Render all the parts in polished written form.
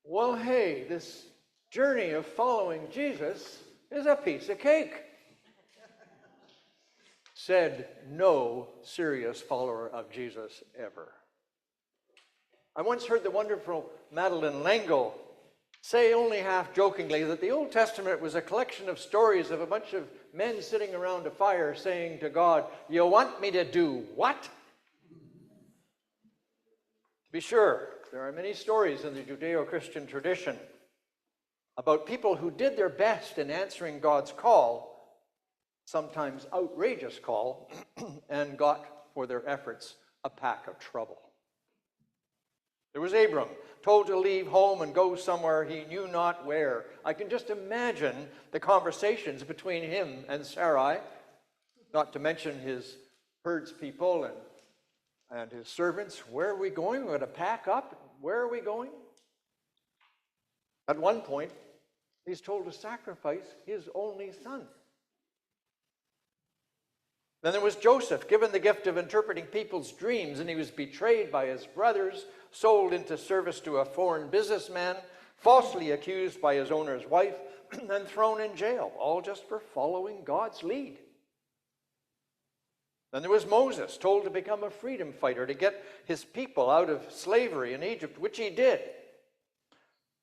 well, hey, this journey of following Jesus is a piece of cake, said no serious follower of Jesus ever. I once heard the wonderful Madeleine L'Engle say, only half jokingly, that the Old Testament was a collection of stories of a bunch of men sitting around a fire saying to God, "You want me to do what?" To be sure, there are many stories in the Judeo-Christian tradition about people who did their best in answering God's call, sometimes outrageous call, and got for their efforts a pack of trouble. There was Abram, told to leave home and go somewhere he knew not where. I can just imagine the conversations between him and Sarai, not to mention his herdspeople and his servants. Where are we going? We're going to pack up? Where are we going? At one point, he's told to sacrifice his only son. Then there was Joseph, given the gift of interpreting people's dreams, and he was betrayed by his brothers, sold into service to a foreign businessman, falsely accused by his owner's wife, and thrown in jail, all just for following God's lead. Then there was Moses, told to become a freedom fighter to get his people out of slavery in Egypt, which he did.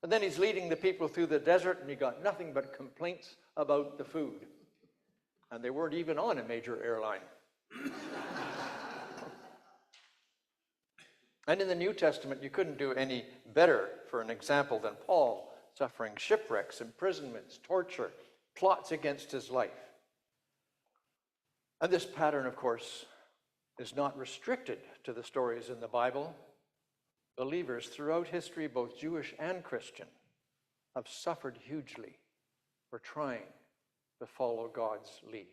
And then he's leading the people through the desert, and he got nothing but complaints about the food. And they weren't even on a major airline. And in the New Testament, you couldn't do any better for an example than Paul, suffering shipwrecks, imprisonments, torture, plots against his life. And this pattern, of course, is not restricted to the stories in the Bible. Believers throughout history, both Jewish and Christian, have suffered hugely for trying to follow God's lead.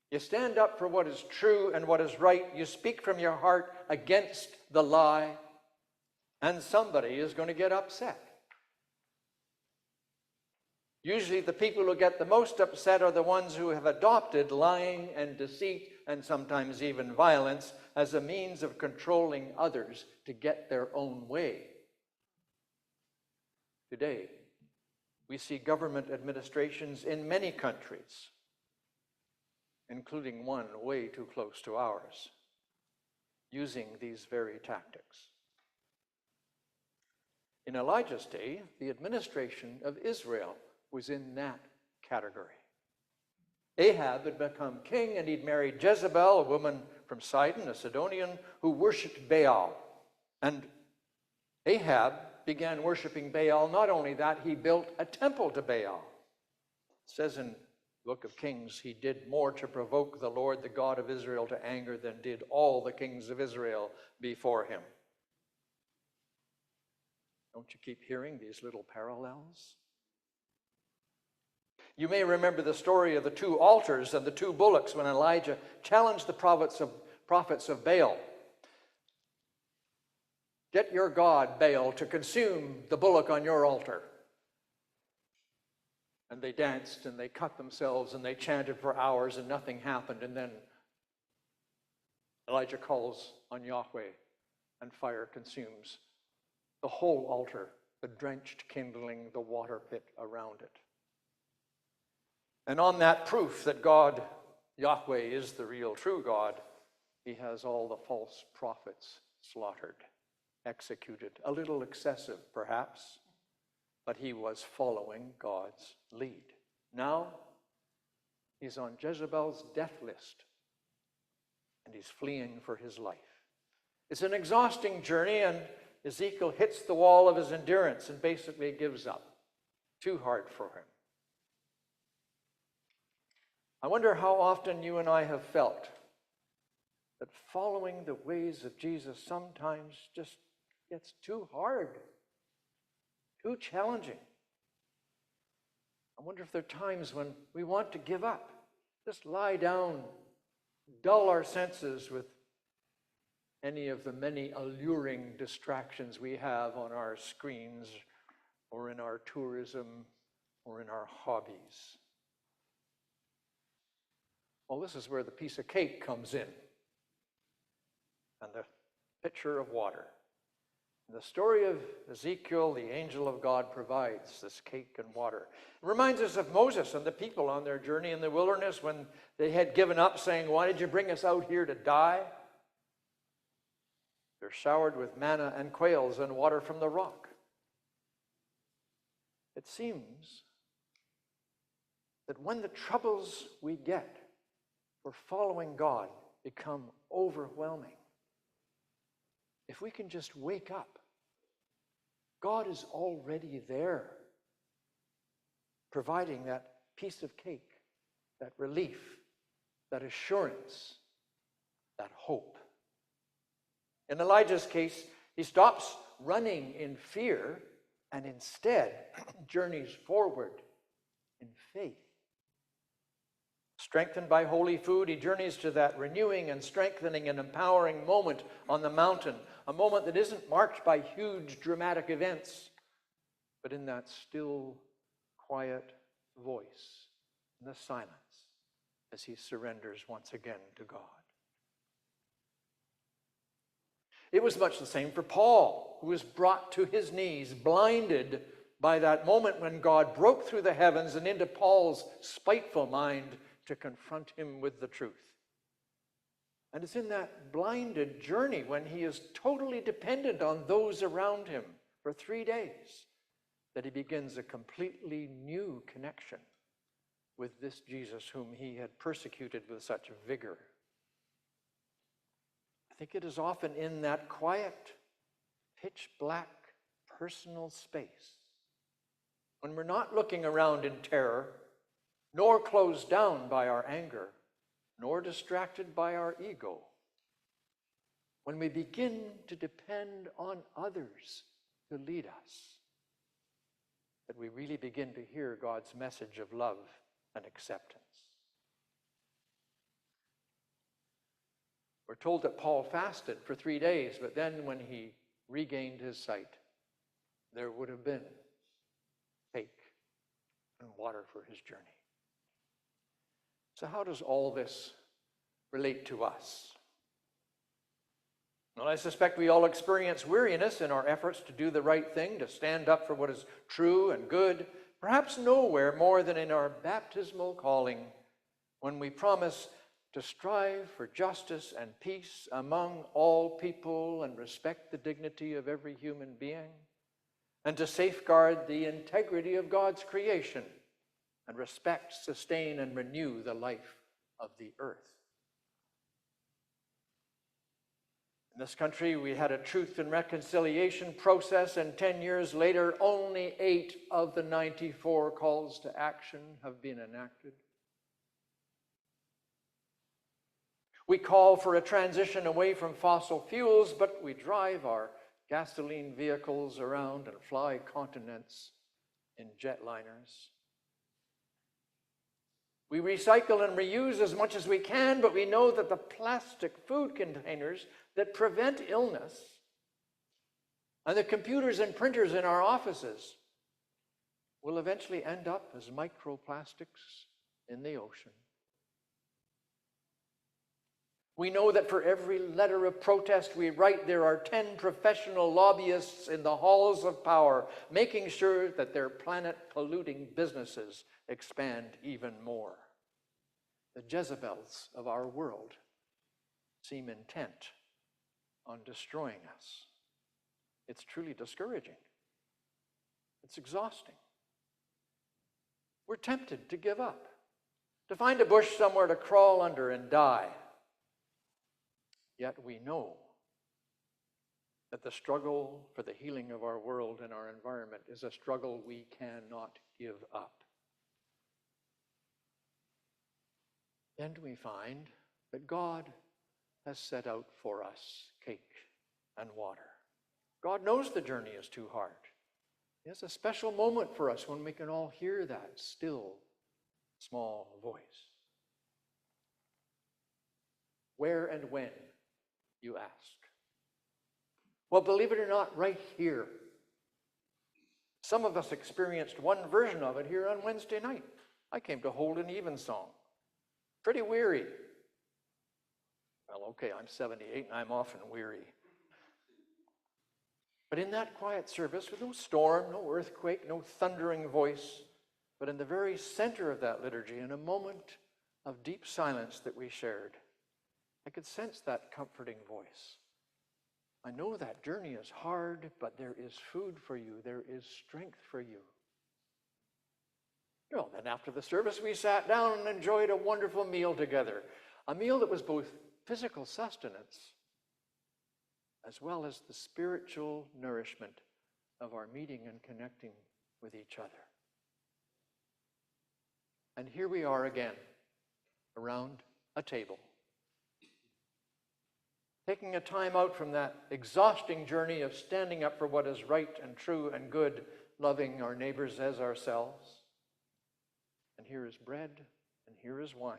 You stand up for what is true and what is right. You speak from your heart against the lie, and somebody is going to get upset. Usually the people who get the most upset are the ones who have adopted lying and deceit and sometimes even violence as a means of controlling others to get their own way. Today, we see government administrations in many countries, including one way too close to ours, using these very tactics. In Elijah's day, the administration of Israel was in that category. Ahab had become king, and he'd married Jezebel, a woman from Sidon, a Sidonian, who worshipped Baal. And Ahab began worshiping Baal. Not only that, he built a temple to Baal. It says in the Book of Kings, he did more to provoke the Lord, the God of Israel, to anger than did all the kings of Israel before him. Don't you keep hearing these little parallels? You may remember the story of the two altars and the two bullocks when Elijah challenged the prophets of Baal. Get your god, Baal, to consume the bullock on your altar. And they danced and they cut themselves and they chanted for hours and nothing happened. And then Elijah calls on Yahweh and fire consumes the whole altar, the drenched kindling, the water pit around it. And on that proof that God, Yahweh, is the real true God, he has all the false prophets slaughtered, executed. A little excessive, perhaps, but he was following God's lead. Now, he's on Jezebel's death list, and he's fleeing for his life. It's an exhausting journey, and Ezekiel hits the wall of his endurance and basically gives up. Too hard for him. I wonder how often you and I have felt that following the ways of Jesus sometimes just gets too hard, too challenging. I wonder if there are times when we want to give up, just lie down, dull our senses with any of the many alluring distractions we have on our screens or in our tourism or in our hobbies. Well, this is where the piece of cake comes in and the pitcher of water. In the story of Ezekiel, the angel of God provides this cake and water. It reminds us of Moses and the people on their journey in the wilderness when they had given up, saying, "Why did you bring us out here to die?" They're showered with manna and quails and water from the rock. It seems that when the troubles we get for following God become overwhelming, if we can just wake up, God is already there, providing that piece of cake, that relief, that assurance, that hope. In Elijah's case, he stops running in fear and instead journeys forward in faith. Strengthened by holy food, he journeys to that renewing and strengthening and empowering moment on the mountain, a moment that isn't marked by huge dramatic events, but in that still, quiet voice, in the silence, as he surrenders once again to God. It was much the same for Paul, who was brought to his knees, blinded by that moment when God broke through the heavens and into Paul's spiteful mind to confront him with the truth. And it's in that blinded journey when he is totally dependent on those around him for 3 days that he begins a completely new connection with this Jesus whom he had persecuted with such vigor. I think it is often in that quiet, pitch black personal space, when we're not looking around in terror, nor closed down by our anger, nor distracted by our ego, when we begin to depend on others to lead us, that we really begin to hear God's message of love and acceptance. We're told that Paul fasted for 3 days, but then when he regained his sight, there would have been cake and water for his journey. So how does all this relate to us? Well, I suspect we all experience weariness in our efforts to do the right thing, to stand up for what is true and good, perhaps nowhere more than in our baptismal calling, when we promise to strive for justice and peace among all people and respect the dignity of every human being, and to safeguard the integrity of God's creation and respect, sustain, and renew the life of the earth. In this country, we had a truth and reconciliation process, and 10 years later, only 8 of the 94 calls to action have been enacted. We call for a transition away from fossil fuels, but we drive our gasoline vehicles around and fly continents in jetliners. We recycle and reuse as much as we can, but we know that the plastic food containers that prevent illness and the computers and printers in our offices will eventually end up as microplastics in the ocean. We know that for every letter of protest we write, there are 10 professional lobbyists in the halls of power, making sure that their planet-polluting businesses expand even more. The Jezebels of our world seem intent on destroying us. It's truly discouraging. It's exhausting. We're tempted to give up, to find a bush somewhere to crawl under and die. Yet we know that the struggle for the healing of our world and our environment is a struggle we cannot give up. And we find that God has set out for us cake and water. God knows the journey is too hard. He has a special moment for us when we can all hear that still, small voice. Where and when, you ask? Well, believe it or not, right here. Some of us experienced one version of it here on Wednesday night. I came to hold an evensong. Pretty weary. Well, okay, I'm 78 and I'm often weary. But in that quiet service, with no storm, no earthquake, no thundering voice, but in the very center of that liturgy, in a moment of deep silence that we shared, I could sense that comforting voice. I know that journey is hard, but there is food for you. There is strength for you. Well, then after the service, we sat down and enjoyed a wonderful meal together. A meal that was both physical sustenance as well as the spiritual nourishment of our meeting and connecting with each other. And here we are again, around a table, taking a time out from that exhausting journey of standing up for what is right and true and good, loving our neighbors as ourselves. And here is bread, and here is wine.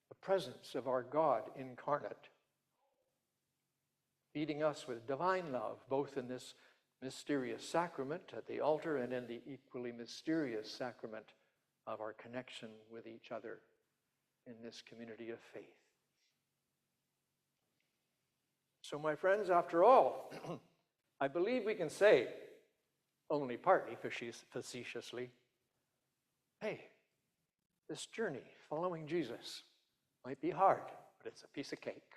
The presence of our God incarnate, feeding us with divine love, both in this mysterious sacrament at the altar and in the equally mysterious sacrament of our connection with each other in this community of faith. So, my friends, after all, I believe we can say, only partly facetiously, hey, this journey following Jesus might be hard, but it's a piece of cake.